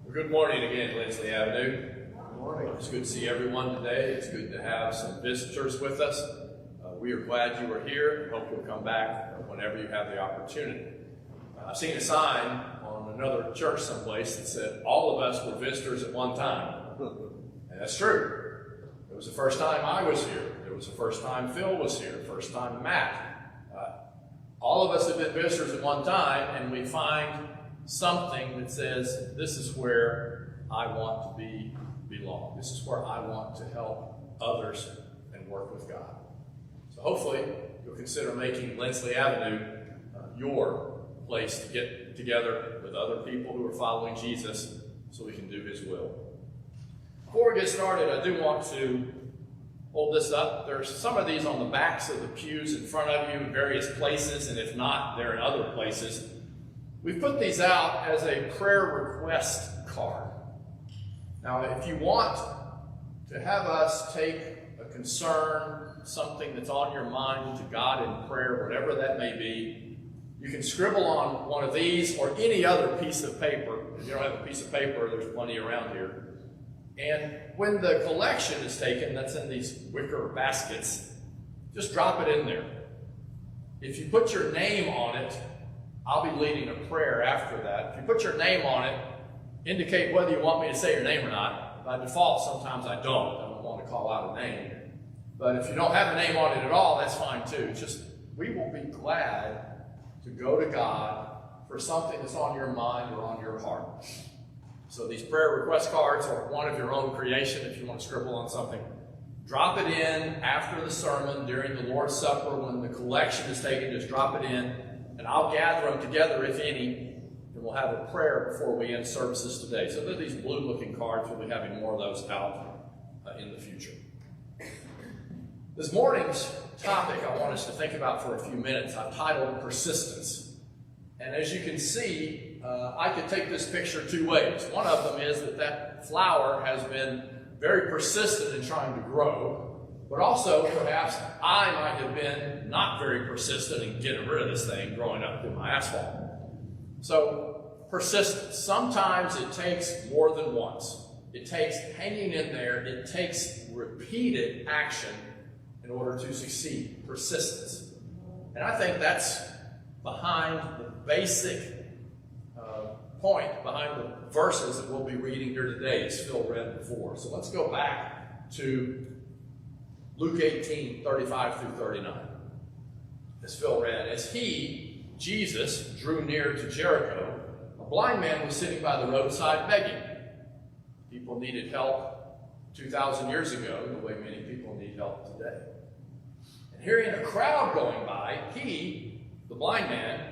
Well, good morning again, Lindsley Avenue. Good morning. It's good to see everyone today. It's good to have some visitors with us. We are glad you are here. Hope you'll come back whenever you have the opportunity. I've seen a sign on another church someplace that said, all of us were visitors at one time. And that's true. It was the first time I was here. It was the first time Phil was here. First time Matt. All of us have been visitors at one time, and we find something that says, this is where I want to belong. This is where I want to help others and work with God. So hopefully you'll consider making Lindsley Avenue your place to get together with other people who are following Jesus so we can do his will. Before we get started, I do want to hold this up. There's some of these on the backs of the pews in front of you in various places, and if not, they're in other places. We've put these out as a prayer request card. Now, if you want to have us take a concern, something that's on your mind to God in prayer, whatever that may be, you can scribble on one of these or any other piece of paper. If you don't have a piece of paper, there's plenty around here. And when the collection is taken, that's in these wicker baskets, just drop it in there. If you put your name on it, I'll be leading a prayer after that. If you put your name on it, indicate whether you want me to say your name or not. By default, sometimes I don't want to call out a name. But if you don't have a name on it at all, that's fine too. It's just, we will be glad to go to God for something that's on your mind or on your heart. So these prayer request cards are one of your own creation. If you want to scribble on something, drop it in after the sermon, during the Lord's Supper, when the collection is taken, just drop it in, and I'll gather them together, if any, and we'll have a prayer before we end services today. So they're these blue-looking cards. We'll be having more of those out in the future. This morning's topic I want us to think about for a few minutes, I've titled Persistence. And as you can see, I could take this picture two ways. One of them is that flower has been very persistent in trying to grow, but also perhaps I might have been not very persistent in getting rid of this thing growing up through my asphalt. So persistence. Sometimes it takes more than once. It takes hanging in there. It takes repeated action in order to succeed. Persistence. And I think that's behind the basic point, behind the verses that we'll be reading here today, as Phil read before. So let's go back to Luke 18, 35 through 39. As Phil read, as he, Jesus, drew near to Jericho, a blind man was sitting by the roadside begging. People needed help 2,000 years ago the way many people need help today. And hearing a crowd going by, he, the blind man,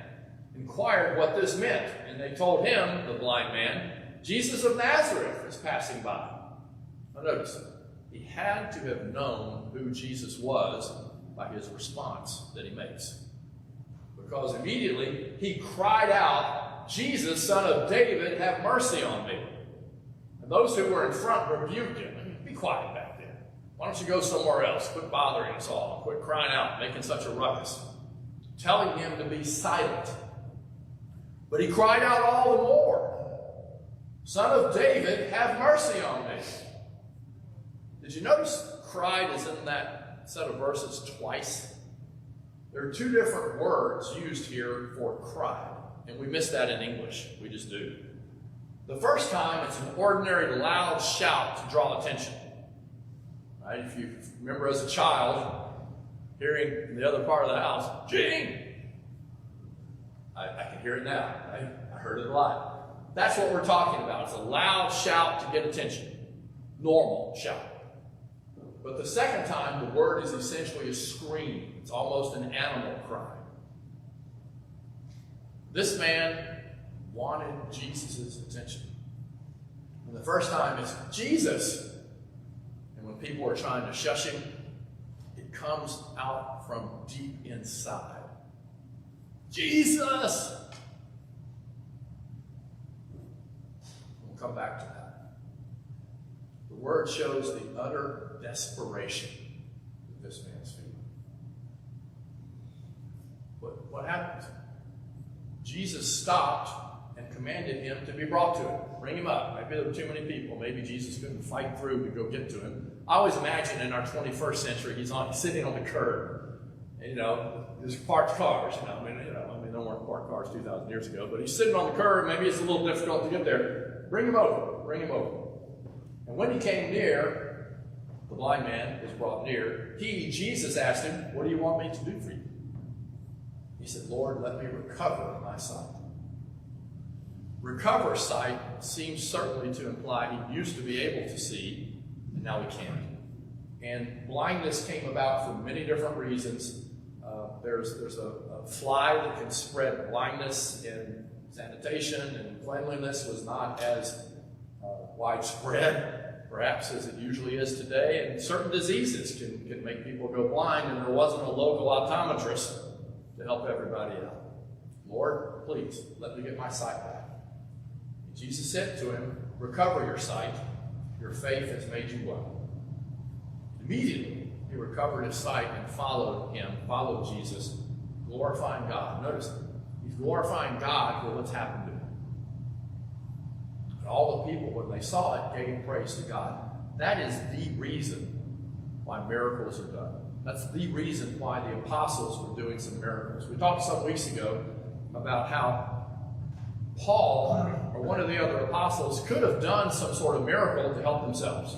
inquired what this meant. And they told him, the blind man, Jesus of Nazareth is passing by. Now notice, he had to have known who Jesus was by his response that he makes. Because immediately he cried out, Jesus, son of David, have mercy on me. And those who were in front rebuked him. Be quiet back there. Why don't you go somewhere else? Quit bothering us all. Quit crying out, making such a ruckus. Telling him to be silent. But he cried out all the more, Son of David, have mercy on me. Did you notice cried is in that set of verses twice? There are two different words used here for cried, and we miss that in English. We just do. The first time, it's an ordinary loud shout to draw attention. Right? If you remember as a child, hearing in the other part of the house, Gene! I can hear it now. I heard it a lot. That's what we're talking about. It's a loud shout to get attention. Normal shout. But the second time, the word is essentially a scream. It's almost an animal cry. This man wanted Jesus' attention. And the first time, it's Jesus. And when people are trying to shush him, it comes out from deep inside. Jesus! We'll come back to that. The word shows the utter desperation that this man's feeling. What happened? Jesus stopped and commanded him to be brought to him. Bring him up. Maybe there were too many people. Maybe Jesus couldn't fight through to go get to him. I always imagine in our 21st century, he's sitting on the curb. And, there's parked cars. There weren't parked cars 2,000 years ago, but he's sitting on the curb. Maybe it's a little difficult to get there. Bring him over. Bring him over. And when he came near, the blind man was brought near. Jesus asked him, "What do you want me to do for you?" He said, "Lord, let me recover my sight." Recover sight seems certainly to imply he used to be able to see, and now he can't. And blindness came about for many different reasons. There's a fly that can spread blindness, and sanitation and cleanliness was not as widespread, perhaps, as it usually is today. And certain diseases can make people go blind, and there wasn't a local optometrist to help everybody out. "Lord, please, let me get my sight back." And Jesus said to him, "Recover your sight. Your faith has made you well." Immediately, he recovered his sight and followed Jesus, glorifying God. Notice, he's glorifying God for what's happened to him. And all the people, when they saw it, gave praise to God. That is the reason why miracles are done. That's the reason why the apostles were doing some miracles. We talked some weeks ago about how Paul, or one of the other apostles, could have done some sort of miracle to help themselves.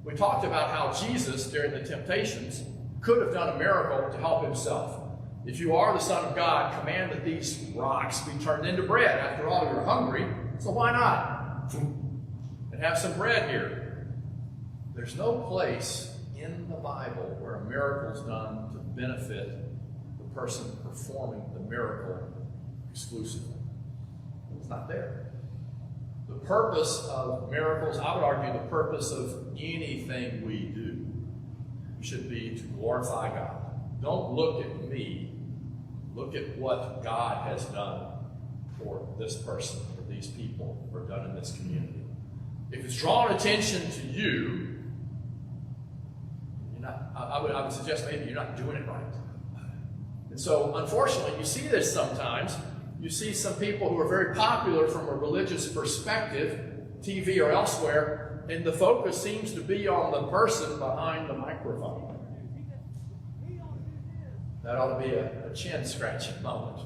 We talked about how Jesus, during the temptations, could have done a miracle to help himself. "If you are the Son of God, command that these rocks be turned into bread. After all, you're hungry, so why not? And have some bread here." There's no place in the Bible where a miracle is done to benefit the person performing the miracle exclusively. It's not there. The purpose of miracles, I would argue the purpose of anything we do, should be to glorify God. Don't look at me. Look at what God has done for this person, for these people, or done in this community. If it's drawing attention to you, I would suggest maybe you're not doing it right. And so, unfortunately, you see this sometimes. You see some people who are very popular from a religious perspective, TV or elsewhere, and the focus seems to be on the person behind the microphone. That ought to be a chin-scratching moment.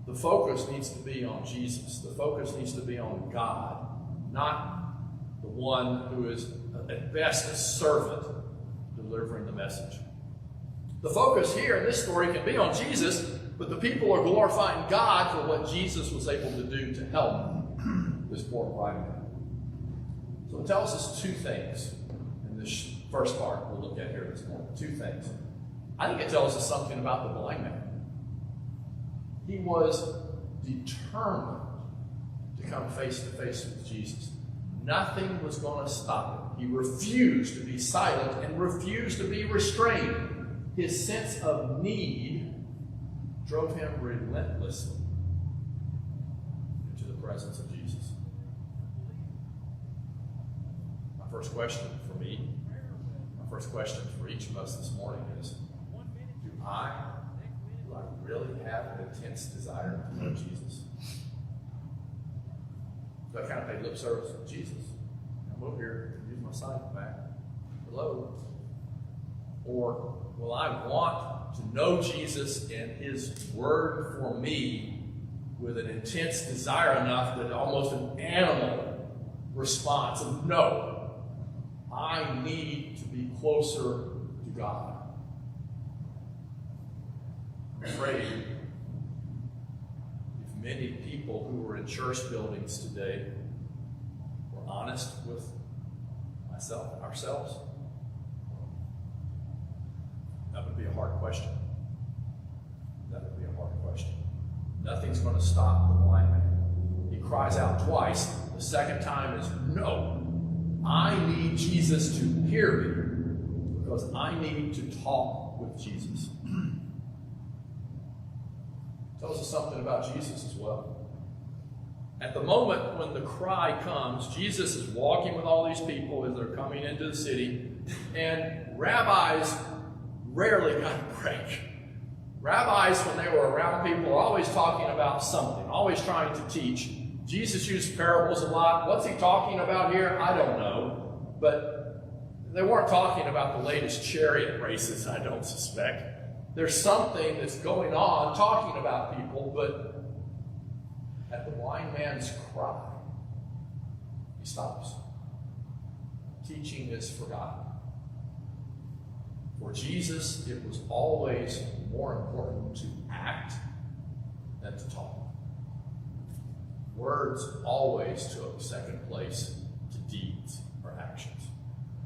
The focus needs to be on Jesus. The focus needs to be on God, not the one who is, at best, a servant delivering the message. The focus here in this story can be on Jesus, but the people are glorifying God for what Jesus was able to do to help this poor blind man. So it tells us two things in this first part we'll look at here this morning. Two things. I think it tells us something about the blind man. He was determined to come face to face with Jesus. Nothing was going to stop him. He refused to be silent and refused to be restrained. His sense of need drove him relentlessly into the presence of Jesus. My first question for me, my first question for each of us this morning is, do I really have an intense desire to know Jesus? Do I kind of pay lip service to Jesus? I'm over here, use my sight back. Hello? Or will I want to know Jesus and his word for me with an intense desire enough that almost an animal response of, no, I need to be closer to God. I'm afraid if many people who were in church buildings today were honest with ourselves, that would be a hard question. That would be a hard question. Nothing's going to stop the blind man. He cries out twice. The second time is, no, I need Jesus to hear me because I need to talk with Jesus. Tells us something about Jesus as well. At the moment when the cry comes, Jesus is walking with all these people as they're coming into the city, and rabbis rarely got a break. Rabbis, when they were around people, were always talking about something, always trying to teach. Jesus used parables a lot. What's he talking about here? I don't know. But they weren't talking about the latest chariot races, I don't suspect. There's something that's going on talking about people, but at the blind man's cry, he stops. Teaching is forgotten. For Jesus, it was always more important to act than to talk. Words always took second place to deeds or actions.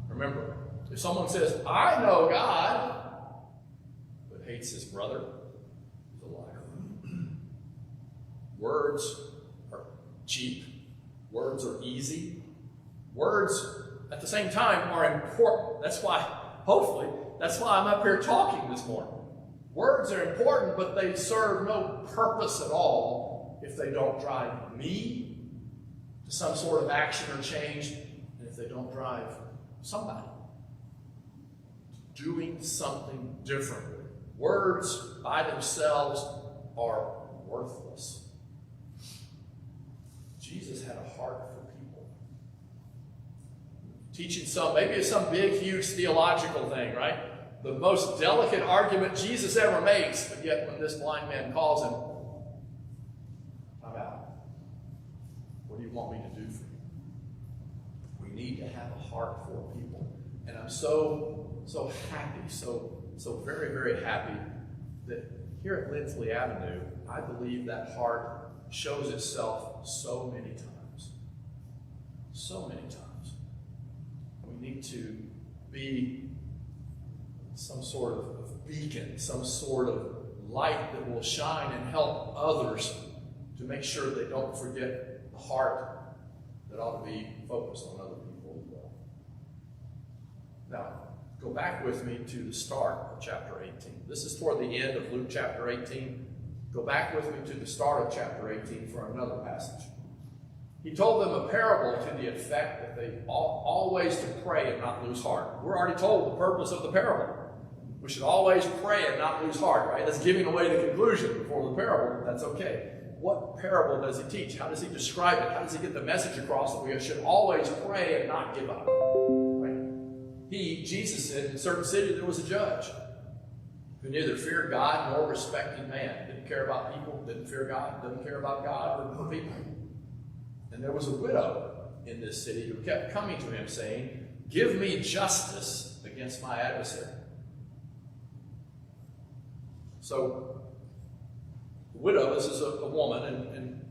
Remember, if someone says, I know God, but hates his brother, he's a liar. Words are cheap. Words are easy. Words, at the same time, are important. That's why, hopefully, that's why I'm up here talking this morning. Words are important, but they serve no purpose at all if they don't drive me to some sort of action or change, and if they don't drive somebody doing something differently. Words by themselves are worthless. Jesus had a heart for people. Teaching maybe it's some big, huge theological thing, right? The most delicate argument Jesus ever makes, but yet when this blind man calls him, I'm out. What do you want me to do for you? We need to have a heart for people. And I'm so happy, so very, very happy that here at Lindsley Avenue, I believe that heart shows itself so many times. So many times. We need to be some sort of beacon, some sort of light that will shine and help others to make sure they don't forget the heart that ought to be focused on other people as well. Now, go back with me to the start of chapter 18. This is toward the end of Luke chapter 18. Go back with me to the start of chapter 18 for another passage. He told them a parable to the effect that they always to pray and not lose heart. We're already told the purpose of the parable. We should always pray and not lose heart, right? That's giving away the conclusion before the parable. That's okay. What parable does he teach? How does he describe it? How does he get the message across that we should always pray and not give up? Right? Jesus said in a certain city there was a judge who neither feared God nor respected man. Didn't care about people, didn't fear God, didn't care about God or people. And there was a widow in this city who kept coming to him saying, give me justice against my adversary. So, the widow, this is a woman, and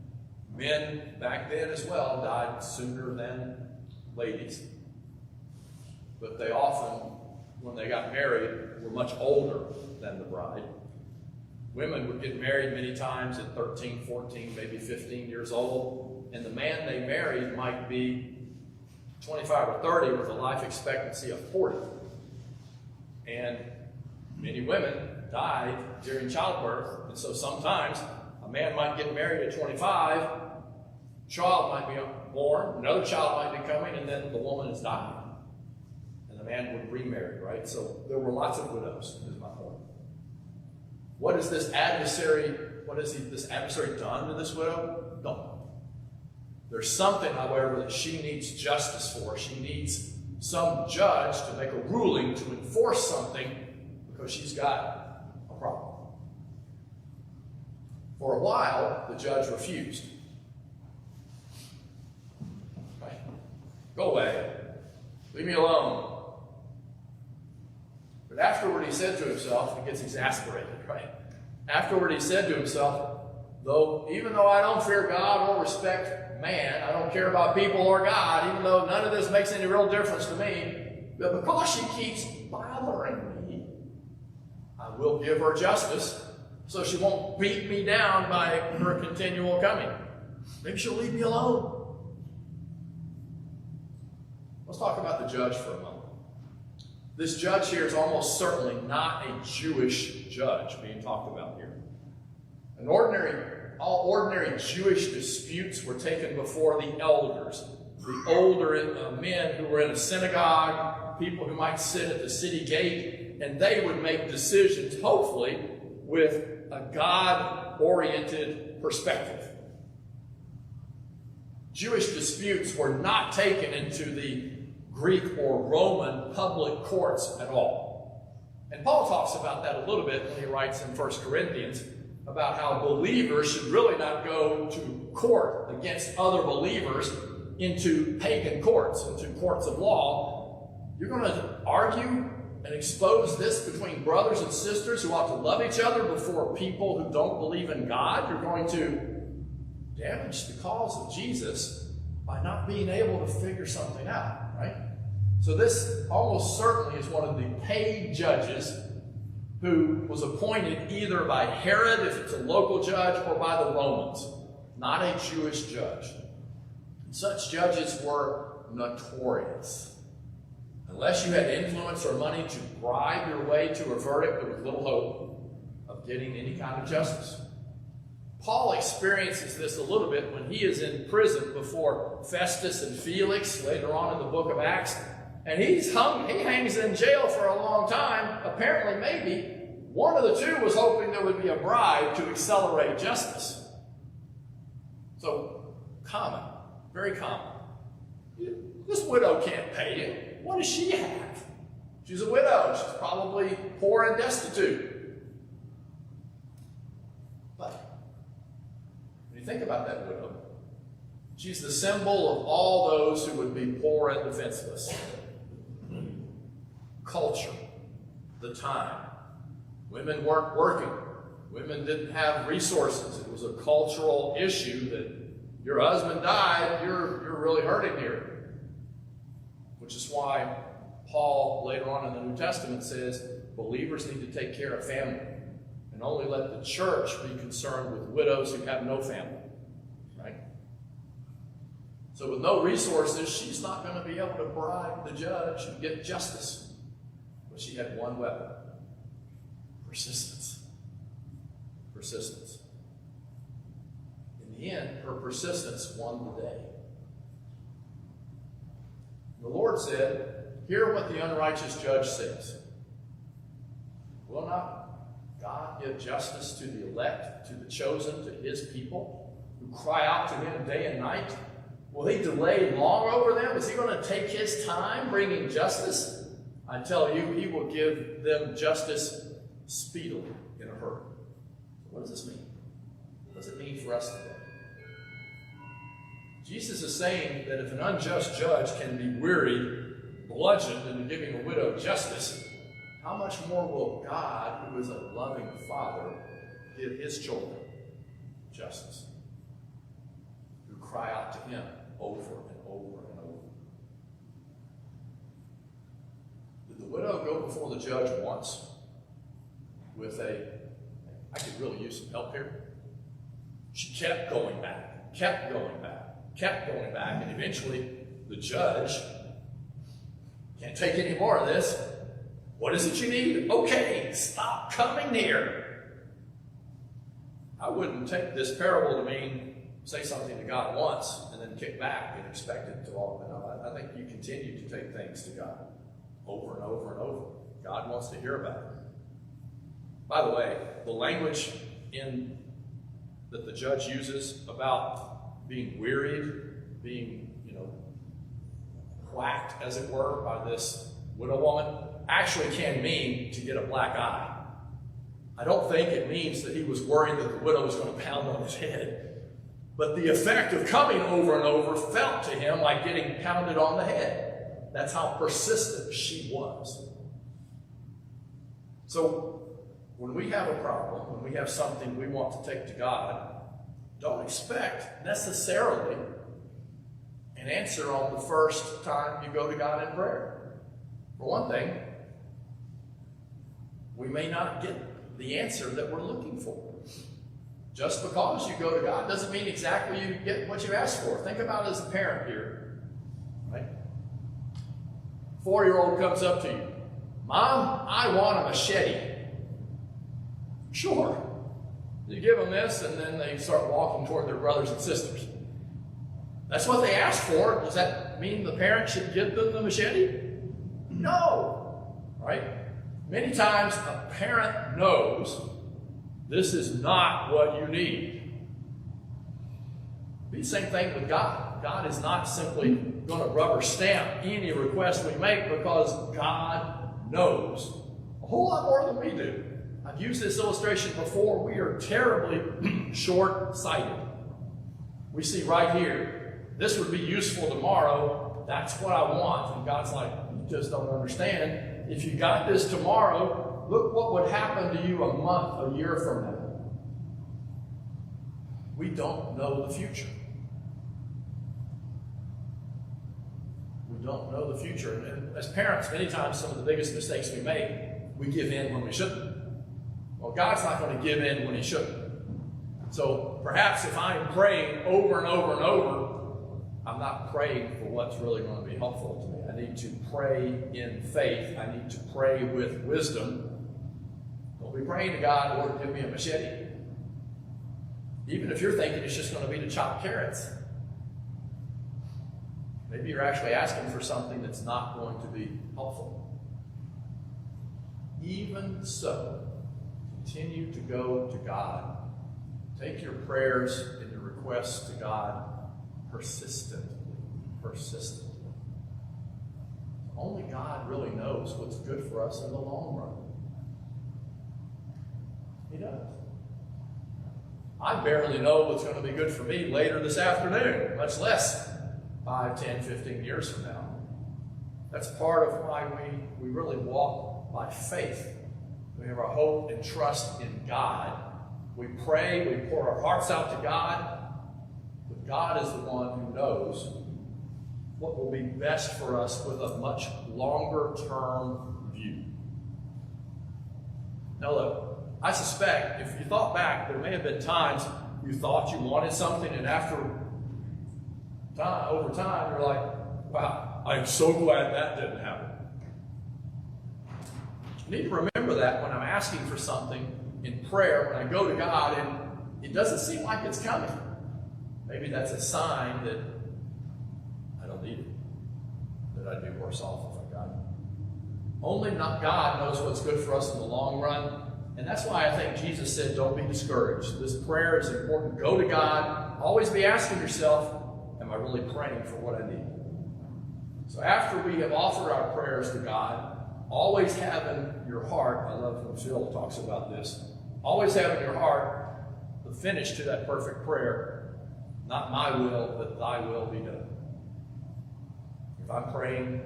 men back then as well died sooner than ladies. But they often, when they got married, were much older than the bride. Women would get married many times at 13, 14, maybe 15 years old, and the man they married might be 25 or 30 with a life expectancy of 40. And many women died during childbirth, and so sometimes a man might get married at 25, a child might be born, another child might be coming, and then the woman is dying. And the man would remarry, right? So there were lots of widows, is my point. What has this adversary done to this widow? Don't know. There's something, however, that she needs justice for. She needs some judge to make a ruling to enforce something because she's got a problem. For a while, the judge refused. Right? Go away. Leave me alone. But afterward he said to himself, he gets exasperated, right? Afterward he said to himself, even though I don't fear God or respect man, I don't care about people or God, even though none of this makes any real difference to me, but because she keeps bothering me, I will give her justice so she won't beat me down by her continual coming. Maybe she'll leave me alone. Let's talk about the judge for a moment. This judge here is almost certainly not a Jewish judge being talked about here. All ordinary Jewish disputes were taken before the elders, the older men who were in a synagogue, people who might sit at the city gate, and they would make decisions, hopefully, with a God-oriented perspective. Jewish disputes were not taken into the Greek or Roman public courts at all. And Paul talks about that a little bit when he writes in 1 Corinthians about how believers should really not go to court against other believers into pagan courts, into courts of law. You're going to argue and expose this between brothers and sisters who ought to love each other before people who don't believe in God. You're going to damage the cause of Jesus by not being able to figure something out, right? So this almost certainly is one of the paid judges who was appointed either by Herod, if it's a local judge, or by the Romans, not a Jewish judge. And such judges were notorious. Unless you had influence or money to bribe your way to a verdict, there was little hope of getting any kind of justice. Paul experiences this a little bit when he is in prison before Festus and Felix later on in the book of Acts. And he hangs in jail for a long time. Apparently, maybe one of the two was hoping there would be a bribe to accelerate justice. So, common, very common. This widow can't pay you. What does she have? She's a widow. She's probably poor and destitute. But when you think about that widow, she's the symbol of all those who would be poor and defenseless. Culture, the time. Women weren't working. Women didn't have resources. It was a cultural issue that your husband died, you're really hurting here. Which is why Paul, later on in the New Testament, says believers need to take care of family and only let the church be concerned with widows who have no family. Right? So with no resources, she's not going to be able to bribe the judge and get justice. But she had one weapon. Persistence. Persistence. In the end, her persistence won the day. The Lord said, hear what the unrighteous judge says. Will not God give justice to the elect, to the chosen, to his people, who cry out to him day and night? Will he delay long over them? Is he going to take his time bringing justice? I tell you, he will give them justice speedily, in a hurry. What does this mean? What does it mean for us today? Jesus is saying that if an unjust judge can be wearied, bludgeoned into giving a widow justice, how much more will God, who is a loving Father, give his children justice, who cry out to him over and over and over? Did the widow go before the judge once with I could really use some help here? She kept going back, kept going back, and eventually the judge can't take any more of this. What is it you need? Okay, stop coming near. I wouldn't take this parable to mean say something to God once and then kick back and expect it to all. No, I think you continue to take things to God over and over and over. God wants to hear about it. By the way, the language that the judge uses about being wearied, being, whacked, as it were, by this widow woman, actually can mean to get a black eye. I don't think it means that he was worried that the widow was going to pound on his head. But the effect of coming over and over felt to him like getting pounded on the head. That's how persistent she was. So, when we have a problem, when we have something we want to take to God, don't expect necessarily an answer on the first time you go to God in prayer. For one thing, we may not get the answer that we're looking for. Just because you go to God doesn't mean exactly you get what you ask for. Think about it as a parent here. Right? 4-year-old comes up to you. Mom, I want a machete. Sure. You give them this, and then they start walking toward their brothers and sisters. That's what they asked for. Does that mean the parent should give them the machete? No. Right? Many times a parent knows this is not what you need. Be the same thing with God. God is not simply going to rubber stamp any request we make, because God knows a whole lot more than we do. I've used this illustration before. We are terribly short-sighted. We see right here, this would be useful tomorrow. That's what I want. And God's like, you just don't understand. If you got this tomorrow, look what would happen to you a month, a year from now. We don't know the future. We don't know the future. And as parents, many times some of the biggest mistakes we make, we give in when we shouldn't. Well, God's not going to give in when he shouldn't. So perhaps if I'm praying over and over and over, I'm not praying for what's really going to be helpful to me. I need to pray in faith. I need to pray with wisdom. Don't be praying to God, Lord, give me a machete. Even if you're thinking it's just going to be to chop carrots. Maybe you're actually asking for something that's not going to be helpful. Even so, continue to go to God. Take your prayers and your requests to God persistently. Persistently. Only God really knows what's good for us in the long run. He does. I barely know what's going to be good for me later this afternoon, much less 5, 10, 15 years from now. That's part of why we really walk by faith. We have our hope and trust in God. We pray, we pour our hearts out to God, but God is the one who knows what will be best for us with a much longer term view. Now look, I suspect if you thought back, there may have been times you thought you wanted something, and over time, you're like, wow, I'm so glad that didn't happen. You need to remember that when I'm asking for something in prayer, when I go to God and it doesn't seem like it's coming. Maybe that's a sign that I don't need it, that I'd be worse off if I got it. Only not God knows what's good for us in the long run. And that's why I think Jesus said, don't be discouraged. This prayer is important. Go to God. Always be asking yourself, am I really praying for what I need? So after we have offered our prayers to God, always have in your heart, I love when Phil talks about this, always have in your heart the finish to that perfect prayer, not my will, but thy will be done. If I'm praying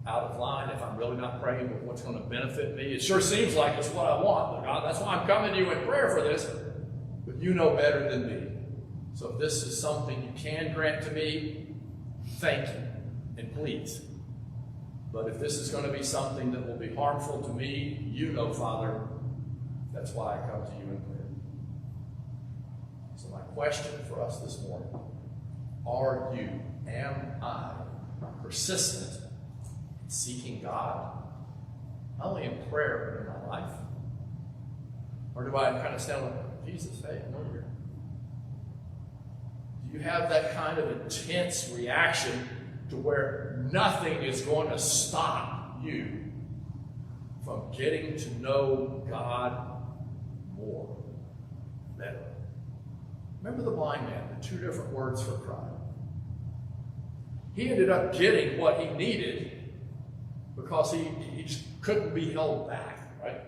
out of line, if I'm really not praying with what's going to benefit me, it sure seems like it's what I want. But God, that's why I'm coming to you in prayer for this, but you know better than me. So if this is something you can grant to me, thank you, and please. But if this is going to be something that will be harmful to me, you know, Father, that's why I come to you in prayer. So my question for us this morning, am I persistent in seeking God, not only in prayer, but in my life? Or do I kind of stand like, Jesus, hey, I'm over here? Do you have that kind of intense reaction to where nothing is going to stop you from getting to know God more, better? Remember the blind man, the 2 different words for crying. He ended up getting what he needed because he just couldn't be held back, right?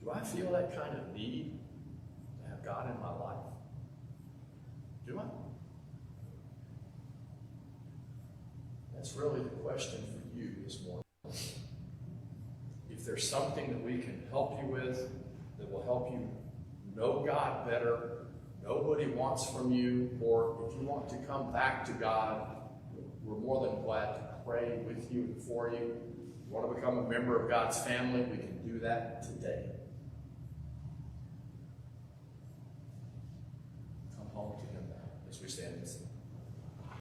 Do I feel that kind of need to have God in my life? Do I? That's really the question for you this morning. If there's something that we can help you with that will help you know God better, know what he wants from you, or if you want to come back to God, we're more than glad to pray with you and for you. If you want to become a member of God's family, we can do that today. Come home to him now as we stand and sing.